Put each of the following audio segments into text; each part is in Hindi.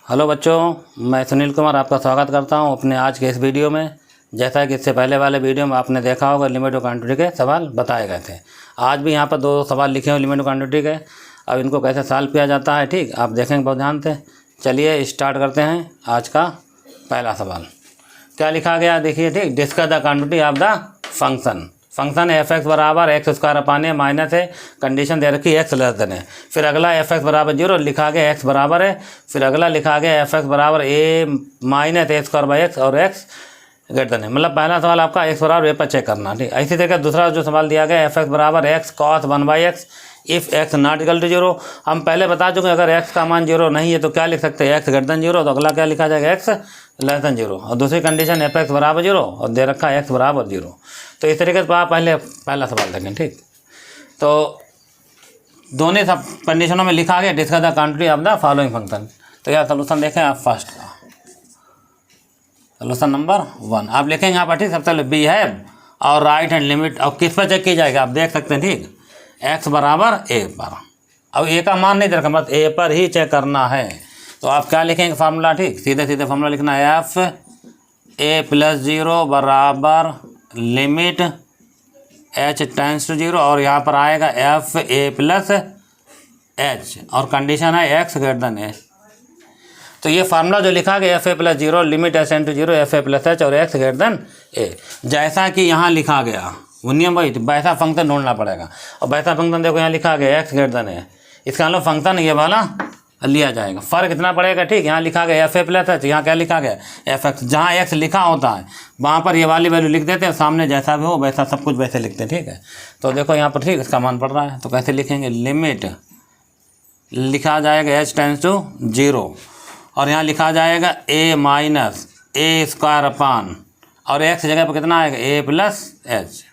हेलो बच्चों, मैं सुनील कुमार आपका स्वागत करता हूं अपने आज के इस वीडियो में। जैसा कि इससे पहले वाले वीडियो में आपने देखा होगा लिमिट ऑफ क्वांटिटी के सवाल बताए गए थे। आज भी यहां पर दो सवाल लिखे हुए लिमिट ऑफ क्वांटिटी के। अब इनको कैसे सॉल्व किया जाता है, ठीक, आप देखेंगे बहुत ध्यान से। चलिए स्टार्ट करते हैं आज का पहला सवाल। क्या लिखा गया देखिए, ठीक, discuss the quantity of the function F X बराबर एक्स स्क्वायर अपान ए माइनस है, कंडीशन दे रखी एक्स लेस देन है। फिर अगला एफ एक्स बराबर 0 लिखा गया, एक्स बराबर है। फिर अगला लिखा गया एफ एक्स बराबर A minus A square by X और एक्स ग्रेटर देन है। मतलब पहला सवाल आपका एक्स बराबर ए पर चेक करना, ठीक। इसी तरीके दूसरा जो सवाल दिया गया एफ एक्स बराबर X cos 1 by X if X not equal to 0। हम पहले बता चुके अगर एक्स का मान 0 नहीं है तो क्या लिख सकते हैं, एक्स ग्रेटर देन 0। तो अगला क्या लिखा जाएगा, एक्स लेस देन 0। और दूसरी कंडीशन एफ एक्स बराबर 0 और दे रखा है एक्स बराबर 0। तो इस तरीके से आप पहला सवाल देखें, ठीक। तो दोनों सब कंडीशनों में लिखा गया discuss the quantity of the following function. तो यह सोल्यूशन देखें आप फर्स्ट का सोल्यूशन नंबर 1 आप लिखेंगे यहाँ पर, ठीक। सबसे पहले बी है और राइट हैंड लिमिट और किस पर चेक की जाएगी आप देख सकते हैं, ठीक, एक्स बराबर ए पर। अब ए का मान नहीं दे रखा, बस ए पर ही चेक करना है। तो आप क्या लिखेंगे फार्मूला, ठीक, सीधे सीधे फार्मूला लिखना है एफ ए प्लस 0 बराबर लिमिट एच टेंस टू 0 और यहाँ पर आएगा एफ ए प्लस एच और कंडीशन है एक्स ग्रेटर देन ए। तो ये फार्मूला जो लिखा गया F A plus 0 limit H tends to 0 F A plus H और एक्स ग्रेटर देन ए, जैसा कि यहाँ लिखा गया वो नियम वही, वैसा फंक्शन ढूंढना पड़ेगा। और वैसा फंक्शन देखो यहाँ लिखा गया एक्स ग्रेटर देन ए, इसका मतलब फंक्शन ये वाला लिया जाएगा। फ़र्क इतना पड़ेगा, ठीक। यहाँ लिखा गया एफ ए प्लस एच, यहाँ क्या लिखा गया एफ एक्स। जहाँ एक्स लिखा होता है वहाँ पर ये वाली वैल्यू लिख देते हैं, सामने जैसा भी हो वैसा सब कुछ वैसे लिखते हैं, ठीक है। तो देखो यहाँ पर, ठीक, इसका मान पड़ रहा है तो कैसे लिखेंगे, लिमिट लिखा जाएगा एच टेंस टू 0 और यहाँ लिखा जाएगा ए माइनस ए स्क्वायर अपान और एक्स जगह पर कितना आएगा ए प्लस एच।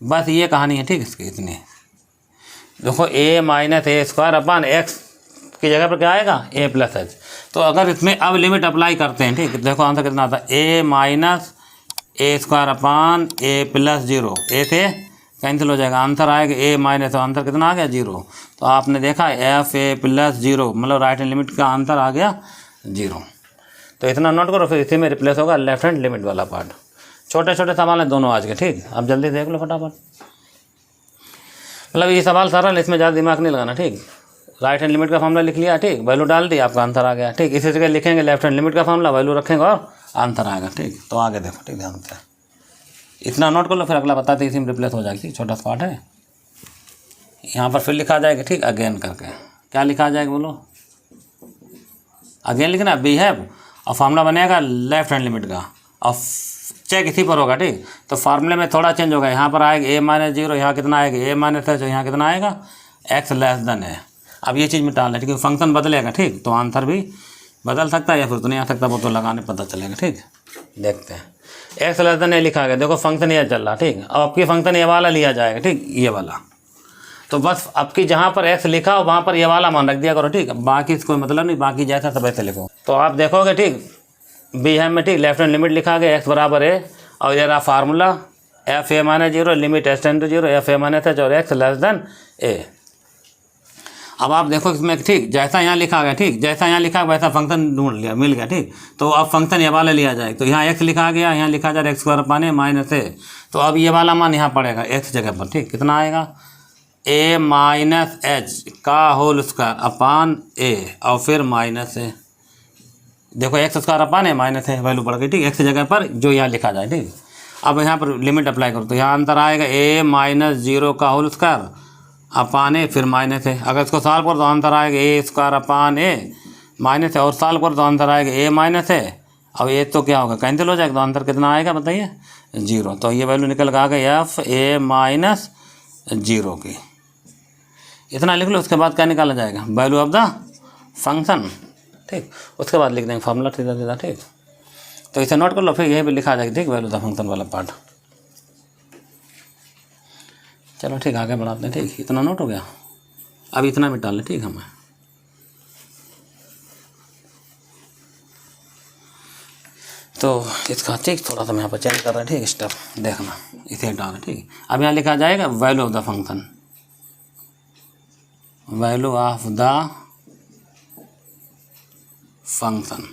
बस ये कहानी है, ठीक। इसकी इतनी देखो ए minus A square upon x की जगह पर क्या आएगा ए प्लस एच। तो अगर इसमें अब लिमिट अप्लाई करते हैं, ठीक, देखो आंसर कितना आता है ए minus A square upon A plus 0। ए से कैंसिल हो जाएगा, आंसर आएगा ए माइनस, आंसर कितना आ गया 0। तो आपने देखा एफ ए प्लस 0 मतलब राइट हैंड लिमिट का आंसर आ गया 0। तो इतना नोट करो, फिर इसी में रिप्लेस होगा लेफ्ट हैंड लिमिट वाला पार्ट। छोटे छोटे सवाल हैं दोनों आज के, ठीक। अब जल्दी देख लो फटाफट। मतलब ये सवाल सरल, इसमें ज़्यादा दिमाग नहीं लगाना, ठीक। राइट हैंड लिमिट का फॉर्मूला लिख लिया, ठीक, वैल्यू डाल दी, आपका आंसर आ गया, ठीक। इसी जगह लिखेंगे लेफ्ट हैंड लिमिट का फॉर्मूला, वैल्यू रखेंगे और आंसर आएगा, ठीक। तो आगे देखो, ठीक, ध्यान से इतना नोट कर लो, फिर अगला बताते इसी में रिप्लेस हो जाएगी, छोटा सा पार्ट है। यहाँ पर फिर लिखा जाएगा, ठीक, अगेन करके क्या लिखा जाएगा बोलो, अगेन लिखना बी हैव और फार्मूला बनेगा लेफ्ट हैंड लिमिट का और चेक इसी पर होगा, ठीक। तो फार्मूले में थोड़ा चेंज होगा, यहाँ पर आएगा ए माइनस 0, यहाँ कितना आएगा ए माइनस एच, यहाँ कितना आएगा एक्स लेस देन है। अब ये चीज़ मिटा लें, ठीक है, फंक्शन बदलेगा, ठीक। तो आंसर भी बदल सकता है या फिर तो नहीं आ सकता, वो तो लगाने पता चलेगा, ठीक। देखते हैं एक्स लेस देन ए लिखा गया, देखो फंक्शन ये चल रहा, ठीक। अब आपकी फंक्शन ये वाला लिया जाएगा, ठीक, ये वाला। तो बस आपकी जहाँ पर एक्स लिखा हो वहाँ पर ये वाला मान रख दिया करो, ठीक। बाकी इसको मतलब नहीं, बाकी जैसा सब ऐसे लिखो। तो आप देखोगे, ठीक, बी हैम में, ठीक, लेफ्ट हैंड लिमिट लिखा गया एक्स बराबर ए और ये रहा formula F A minus 0 limit H tends to 0 F A minus H और एक्स लेस देन ए। अब आप देखो इसमें, ठीक, जैसा यहाँ लिखा गया, ठीक, जैसा यहाँ लिखा वैसा फंक्शन ढूंढ लिया, मिल गया, ठीक। तो अब फंक्शन ये वाला लिया जाए, तो यहाँ एक्स लिखा गया, यहाँ लिखा जाए एक्स स्क्वायर अपान ए माइनस ए। तो अब ये वाला मान यहाँ पड़ेगा एक्स जगह पर, ठीक, कितना आएगा ए माइनस एच का होल स्क्वायर अपान ए और फिर माइनस ए। देखो एक्स स्क्वायर अपान ए माइनस ए वैल्यू पड़ गई, ठीक, एक्स जगह पर जो यहाँ लिखा जाए, ठीक। अब यहाँ पर लिमिट अप्लाई करो तो यहाँ आंसर आएगा ए माइनस 0 का होल स्क्वायर अपान ए फिर माइनस है। अगर इसको सॉल्व करो तो आंसर आएगा ए स्क्वायर अपान ए माइनस है और सॉल्व करो तो आंसर आएगा ए माइनस है और ये तो क्या होगा कैंसिल हो जाएगा, तो आंसर कितना आएगा बताइए 0। तो ये वैल्यू निकल के आ गई एफ ए माइनस 0 की। इतना लिख लो, उसके बाद क्या निकाला जाएगा वैल्यू ऑफ द फंक्शन, ठीक। उसके बाद लिख देंगे फार्मूला सीधा सीधा, ठीक। तो इसे नोट कर लो, फिर यही भी लिखा जाएगा, ठीक, वैल्यू ऑफ द फंक्शन वाला पार्ट। चलो ठीक, आगे बढ़ाते हैं, ठीक। इतना नोट हो गया, अब इतना मिटा लें, ठीक। हमें तो इसका, ठीक, थोड़ा सा मैं यहाँ पर चेंज कर रहे हैं, ठीक, स्टेप देखना, इसे डाल, ठीक। अब यहाँ लिखा जाएगा value of the function, value of the function.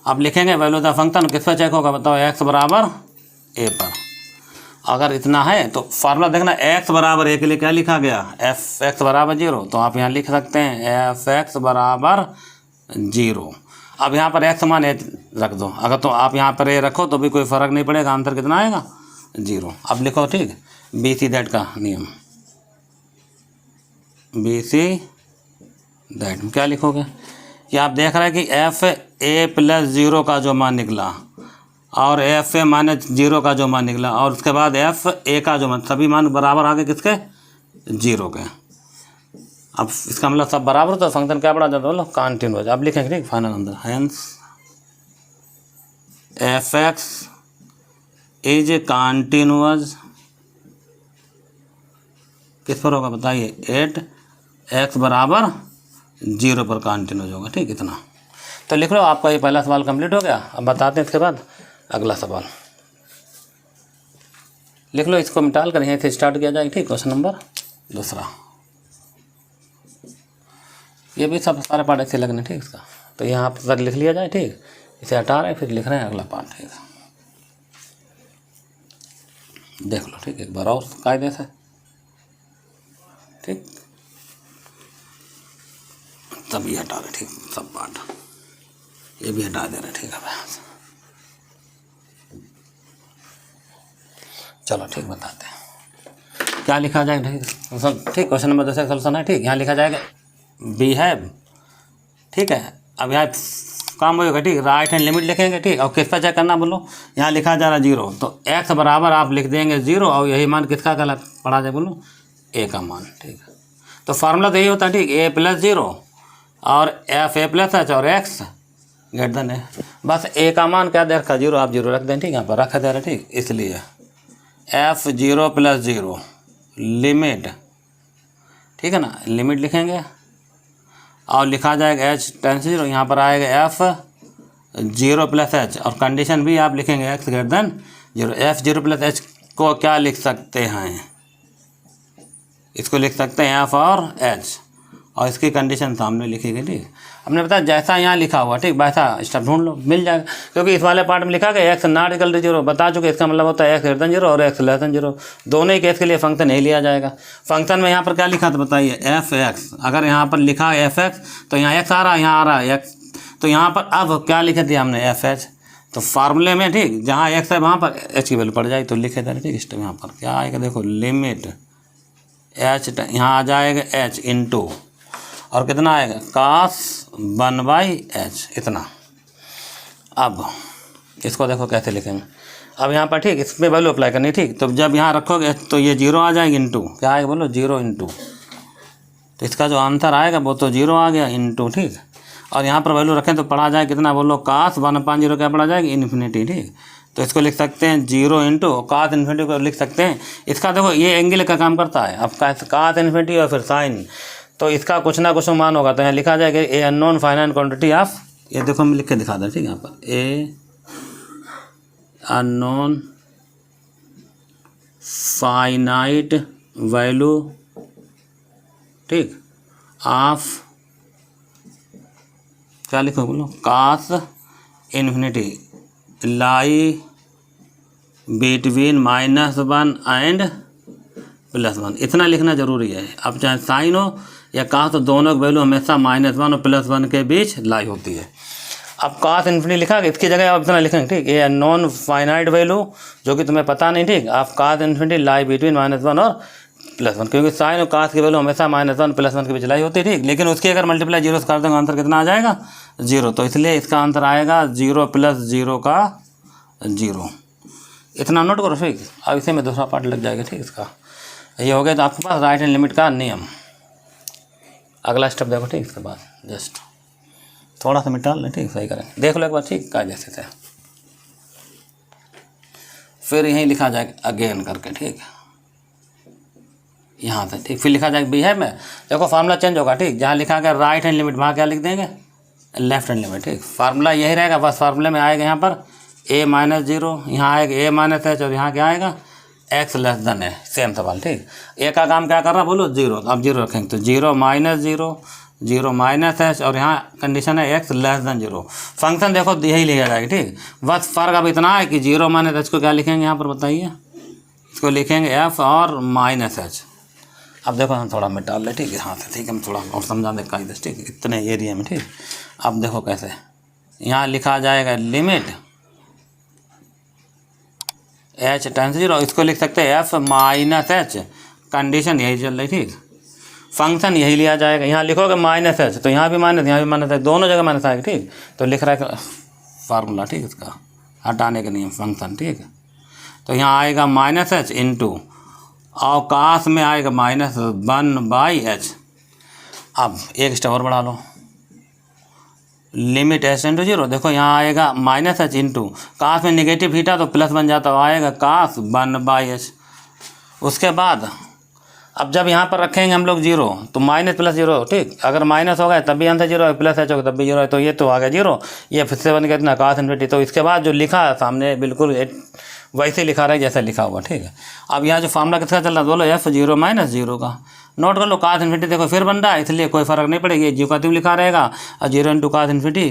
अब लिखेंगे वैल्यू द फंक्शन, किस पर चेक होगा बताओ, x बराबर a पर। अगर इतना है तो फार्मूला देखना, x बराबर a के लिए क्या लिखा गया, एफ एक्स बराबर 0, तो आप यहाँ लिख सकते हैं एफ एक्स बराबर 0। अब यहाँ पर x मान a रख दो, अगर तो आप यहाँ पर a रखो तो भी कोई फ़र्क नहीं पड़ेगा, आंसर कितना आएगा 0। अब लिखो ठीक, बी सी दैट का नियम, बी सी दैट क्या लिखोगे कि आप देख रहे हैं कि एफ ए प्लस 0 का जो मान निकला और एफ ए माइनस 0 का जो मान निकला और उसके बाद एफ ए का जो मान, सभी मान बराबर आ गए किसके, 0 के। अब इसका मतलब सब बराबर तो फंक्शन क्या बढ़ा जाता है, बोलो कॉन्टिन्यूअस। अब लिखेंगे ठीक final answer, hence F x is continuous, किस पर होगा बताइए, एट एक्स बराबर 0 पर कॉन्टिन्यूअस होगा। ठीक, इतना तो लिख लो, आपका ये पहला सवाल कंप्लीट हो गया। अब बताते हैं इसके बाद अगला सवाल, लिख लो, इसको मिटाल कर यहीं से स्टार्ट किया जाएगा। ठीक, क्वेश्चन नंबर 2, ये भी सब सारे पार्ट ऐसे लगने। ठीक, इसका तो यहाँ पर लिख लिया जाए। ठीक, इसे हटा रहे हैं, फिर लिख रहे हैं अगला पार्ट। ठीक, देख लो। ठीक, एक बार और कायदे से। ठीक, तब ये हटा रहे। ठीक, सब पार्ट ये भी हटा दे रहे। ठीक है, चलो ठीक, बताते हैं क्या लिखा जाएगा। ठीक, क्वेश्चन नंबर 2 का सॉल्यूशन है। ठीक, यहाँ लिखा जाएगा बी है। ठीक है, अब यहाँ काम होगा। ठीक, राइट हैंड लिमिट लिखेंगे। ठीक, और किस पर चेक करना बोलो, यहाँ लिखा जा रहा 0, तो x बराबर आप लिख देंगे 0 और यही मान किसका गलत पढ़ा जाए बोलो, a का मान। ठीक है, तो फार्मूला तो यही होता है। ठीक, a प्लस 0 और एफ ए प्लस एच और x ग्रेटर देन है। बस a का मान क्या दे रखा, 0, आप 0 रख दें। ठीक, यहाँ पर रखा दे रहा। ठीक, इसलिए f 0 प्लस 0 लिमिट, ठीक है ना, लिमिट लिखेंगे और लिखा जाएगा h टेंस 0, यहाँ पर आएगा f 0 प्लस h और कंडीशन भी आप लिखेंगे x greater than 0। f 0 plus h को क्या लिख सकते हैं, इसको लिख सकते हैं f और h और इसकी कंडीशन सामने लिखी गई। ठीक, हमने बताया जैसा यहाँ लिखा हुआ, ठीक, वैसा स्टेप ढूंढ लो, मिल जाएगा। क्योंकि इस वाले पार्ट में लिखा गया x नॉट इक्वल टू 0, बता चुके, इसका मतलब होता है x ग्रेटर देन 0 और x लेस देन 0, दोनों ही केस के लिए फंक्शन नहीं लिया जाएगा। फंक्शन में यहाँ पर क्या लिखा था बताइए, एफ एक्स। अगर यहाँ पर लिखा है एफ एक्स तो यहाँ x आ रहा है, यहाँ आ रहा है x, तो यहाँ पर अब क्या लिखे थे हमने, एफ एच। तो फार्मूले में ठीक, जहाँ x है वहाँ पर h की वैल्यू पड़ जाए तो लिखे थे। ठीक, स्टेप यहाँ पर क्या आएगा देखो, लिमिट h, यहाँ आ जाएगा h इंटू और कितना आएगा, cos 1/h, इतना। अब इसको देखो कैसे लिखेंगे। अब यहाँ पर ठीक, इसमें वैल्यू अप्लाई करनी। ठीक, तो जब यहाँ रखोगे तो ये 0 आ जाएगी, इंटू क्या आएगा बोलो, 0 इंटू, तो इसका जो आंसर आएगा वो तो 0 आ गया इंटू। ठीक, और यहाँ पर वैल्यू रखें तो पढ़ा जाए कितना बोलो, cos 1/0 क्या पढ़ा जाएगी, इन्फिनिटी। ठीक, तो इसको लिख सकते हैं 0 इंटू cos इन्फिनिटी को लिख सकते हैं। इसका देखो ये एंगल का काम करता है, अब cos इन्फिनिटी और फिर साइन, तो इसका कुछ ना कुछ मान होगा। तो यहाँ लिखा जाएगा ए अननोन फाइनाइट क्वांटिटी ऑफ, ये देखो हम लिख के दिखा दें। ठीक, यहाँ पर ए अननोन फाइनाइट वैल्यू, ठीक, ऑफ क्या लिखो बोलो, cos infinity lie between -1 and +1, इतना लिखना जरूरी है। अब चाहे साइन हो या cos, तो दोनों की वैल्यू हमेशा -1 और +1 के बीच लाई होती है। अब cos इन्फिनिटी लिखा, इसकी जगह आप इतना लिखेंगे। ठीक, ये नॉन फाइनाइट वैल्यू जो कि तुम्हें पता नहीं। ठीक, आप cos इन्फिनिटी लाई बिटवीन -1 और +1, क्योंकि साइन और cos की वैल्यू हमेशा -1 +1 के बीच लाई होती है। ठीक, लेकिन उसकी अगर मल्टीप्लाई 0 से कर देंगे आंसर कितना आ जाएगा, 0, तो इसलिए इसका आंसर आएगा 0 + 0 का 0। इतना नोट करो। ठीक, अब इसे में दूसरा पार्ट लग जाएगा। ठीक, इसका ये हो गया। तो आपके पास राइट हैंड लिमिट का नियम। अगला स्टेप देखो। ठीक, इसके बाद जस्ट थोड़ा सा मिटा लें। ठीक, सही करें, देख लो एक बार। ठीक, का जैसे थे, फिर यहीं लिखा जाएगा अगेन करके। ठीक, यहाँ से। ठीक, फिर लिखा जाएगा बिहेव में, देखो फार्मूला चेंज होगा। ठीक, जहाँ लिखा गया राइट हैंड लिमिट वहाँ क्या लिख देंगे, लेफ्ट हैंड लिमिट। ठीक, फार्मूला यही रहेगा, बस फार्मूले में आएगा यहाँ पर a - 0, यहाँ आएगा a - h और यहाँ क्या आएगा एक्स लेस देन है, सेम सवाल, ठीक। ए का काम क्या कर रहा है बोलो, जीरो, तो आप जीरो रखेंगे, तो zero minus zero, zero minus H, और यहाँ कंडीशन है x less than zero. Function देखो यही लिखा जाएगा, ठीक। बस फ़र्क अब इतना है कि जीरो माइनस एच को क्या लिखेंगे यहाँ पर बताइए, इसको लिखेंगे एफ और माइनस एच। अब देखो हम थोड़ा मिटा ले, ठीक है, हाँ से, ठीक है, हम थोड़ा और समझा दे कायदे से, ठीक, इतने एरिया में, ठीक। अब देखो कैसे यहाँ लिखा जाएगा लिमिट एच टेंस जीरो, इसको लिख सकते हैं एफ माइनस एच, कंडीशन यही चल रही, ठीक। फंक्शन यही लिया जाएगा, यहाँ लिखोगे माइनस एच तो यहाँ भी माइनस, यहाँ भी माइनस है, दोनों जगह माइनस आएगा, ठीक। तो लिख रहा है फार्मूला, ठीक, इसका हटाने का नियम फंक्शन, ठीक है। तो यहाँ आएगा माइनस एच इंटू अवकाश में आएगा माइनस 1/h। अब एक स्टेप और बढ़ा लो, लिमिट एच इंटू जीरो, देखो यहाँ आएगा माइनस एच इंटू काश में निगेटिव थीटा तो प्लस बन जाता, आएगा काश 1/h। उसके बाद अब जब यहाँ पर रखेंगे हम लोग जीरो तो माइनस प्लस जीरो, ठीक। अगर माइनस होगा तब भी आंसर जीरो है, प्लस एच होगा तब भी जीरो है, तो ये तो आ गया जीरो, ये फिर से बन गया इतना काश इन्फिनिटी। तो इसके बाद जो लिखा है सामने बिल्कुल वैसे लिखा रहा है जैसा लिखा हुआ, ठीक है। अब यहाँ जो फार्मूला किसका चल रहा है बोलो, एफ जीरो माइनस जीरो का, नोट कर लो, काश इन्फिनिटी देखो फिर बन रहा है, इसलिए कोई फ़र्क नहीं पड़ेगा, जीरो का त्यों लिखा रहेगा, और जीरो इंटू काश इन्फिनिटी,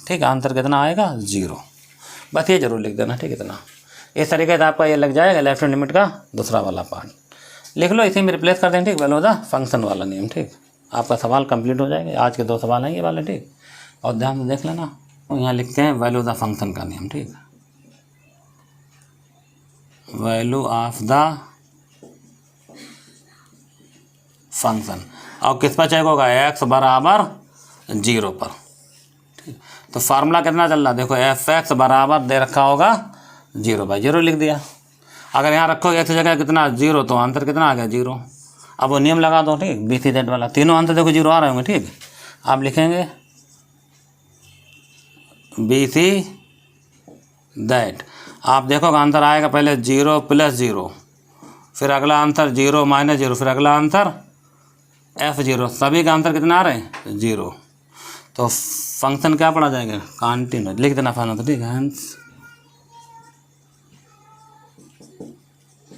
ठीक। आंसर कितना आएगा, जीरो। बस ये जरूर लिख देना, ठीक, इतना। इस तरीके से आपका ये लग जाएगा लेफ्ट हैंड लिमिट का दूसरा वाला पार्ट, लिख लो, इसी में रिप्लेस कर दें, ठीक। वैल्यू द फंक्शन वाला नियम, ठीक। आपका सवाल कंप्लीट हो जाएगा, आज के 2 सवाल हैं ये वाले, ठीक। और ध्यान से देख लेना, यहाँ लिखते हैं वैल्यू द फंक्शन का नियम, ठीक। वैल्यू ऑफ द फंक्शन, और किस पर चेक होगा, एक्स बराबर जीरो पर, ठीक। तो फार्मूला कितना चल रहा है देखो, एफ एक्स बराबर दे रखा होगा 0/0 लिख दिया। अगर यहाँ रखोगे एक्स जगह कितना जीरो, तो आंसर कितना आ गया, जीरो। अब वो नियम लगा दो, ठीक, बी सी जेड वाला, तीनों आंसर देखो जीरो आ रहे होंगे, ठीक। आप लिखेंगे बी सी दैट, आप देखोगे आंसर आएगा पहले जीरो प्लस जीरो, फिर अगला आंसर जीरो माइनस जीरो, फिर अगला आंसर एफ जीरो, सभी का आंसर कितना आ रहे हैं, जीरो। तो फंक्शन क्या पढ़ा जाएगा, कंटिन्यूअस, लिख देना फाइनल, ठीक है,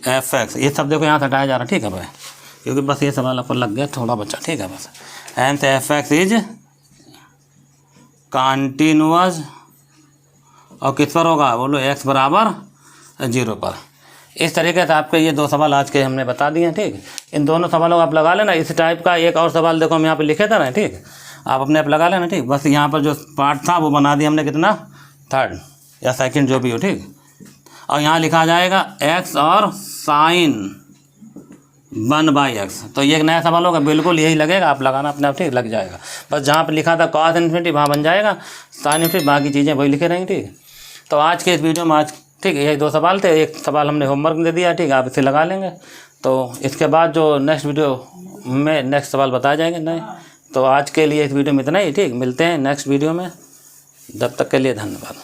एफ एक्स, ये सब देखो यहाँ से हटाया जा रहा है, ठीक है भाई, क्योंकि बस ये सवाल आपको लग गया थोड़ा बच्चा, ठीक है। बस and F x is continuous, और किस पर होगा बोलो, एक्स बराबर जीरो पर। इस तरीके से आपके ये 2 सवाल आज के हमने बता दिए हैं, ठीक। इन दोनों सवालों को आप लगा लेना। इस टाइप का एक और सवाल देखो हम यहाँ पे लिखे थे ना, ठीक, आप अपने आप लगा लेना, ठीक। बस यहाँ पर जो पार्ट था वो बना दिया हमने, कितना, 3rd या 2nd जो भी हो, ठीक। और यहाँ लिखा जाएगा एक्स और साइन 1/x, तो ये एक नया सवाल होगा, बिल्कुल यही लगेगा, आप लगाना अपने आप, ठीक, लग जाएगा। बस जहाँ पर लिखा था कॉस इन्फिनिटी वहाँ बन जाएगा साइन इन्फिनिटी, बाकी चीज़ें वही लिखे रहेंगे, ठीक। तो आज के इस वीडियो में आज, ठीक, यही 2 सवाल थे, एक सवाल हमने होमवर्क दे दिया, ठीक, आप इसे लगा लेंगे। तो इसके बाद जो नेक्स्ट वीडियो में नेक्स्ट सवाल बताए जाएंगे नए। तो आज के लिए इस वीडियो में इतना ही, ठीक। मिलते हैं नेक्स्ट वीडियो में, जब तक के लिए धन्यवाद।